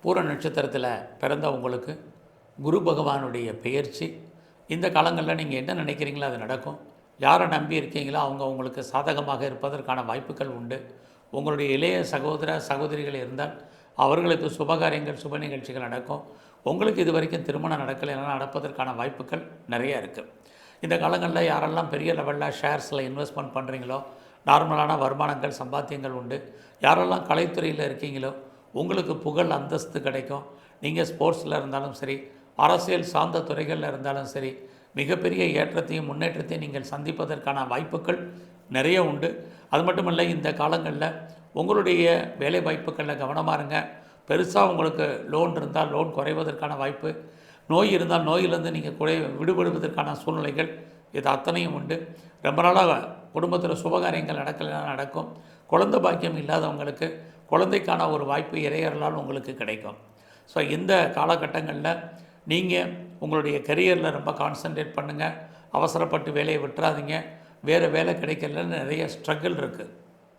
பூர நட்சத்திரத்தில் பிறந்த உங்களுக்கு குரு பகவானுடைய பெயர்ச்சி இந்த காலங்களில் நீங்கள் என்ன நினைக்கிறீங்களோ அது நடக்கும். யாரை நம்பி இருக்கீங்களோ அவங்க உங்களுக்கு சாதகமாக இருப்பதற்கான வாய்ப்புகள் உண்டு. உங்களுடைய இளைய சகோதர சகோதரிகள் இருந்தால் அவர்களுக்கு சுபகாரியங்கள் சுப நிகழ்ச்சிகள் நடக்கும். உங்களுக்கு இது வரைக்கும் திருமணம் நடக்கலைன்னா நடப்பதற்கான வாய்ப்புகள் நிறையா இருக்குது. இந்த காலங்களில் யாரெல்லாம் பெரிய லெவலில் ஷேர்ஸில் இன்வெஸ்ட்மெண்ட் பண்ணுறீங்களோ நார்மலான வருமானங்கள் சம்பாத்தியங்கள் உண்டு. யாரெல்லாம் கலைத்துறையில் இருக்கீங்களோ உங்களுக்கு புகழ் அந்தஸ்து கிடைக்கும். நீங்கள் ஸ்போர்ட்ஸில் இருந்தாலும் சரி, அரசியல் சார்ந்த துறைகளில் இருந்தாலும் சரி, மிகப்பெரிய ஏற்றத்தையும் முன்னேற்றத்தையும் நீங்கள் சந்திப்பதற்கான வாய்ப்புகள் நிறைய உண்டு. அது மட்டும் இல்லை, இந்த காலங்களில் உங்களுடைய வேலை வாய்ப்புகளில் கவனமாக இருங்க. பெருசாக உங்களுக்கு லோன் இருந்தால் லோன் குறைவதற்கான வாய்ப்பு, நோய் இருந்தால் நோயிலிருந்து நீங்கள் விடுபடுவதற்கான சூழ்நிலைகள் இது அத்தனையும் உண்டு. ரொம்ப நாளாக குடும்பத்தில் சுபகாரியங்கள் நடக்கலாம் நடக்கும். குழந்தை பாக்கியம் இல்லாதவங்களுக்கு குழந்தைக்கான ஒரு வாய்ப்பு இறையறலால் உங்களுக்கு கிடைக்கும். ஸோ இந்த காலகட்டங்களில் நீங்கள் உங்களுடைய கரியரில் ரொம்ப கான்சன்ட்ரேட் பண்ணுங்கள். அவசரப்பட்டு வேலையை விட்டுறாதீங்க. வேறு வேலை கிடைக்கலன்னு நிறைய ஸ்ட்ரகிள் இருக்குது.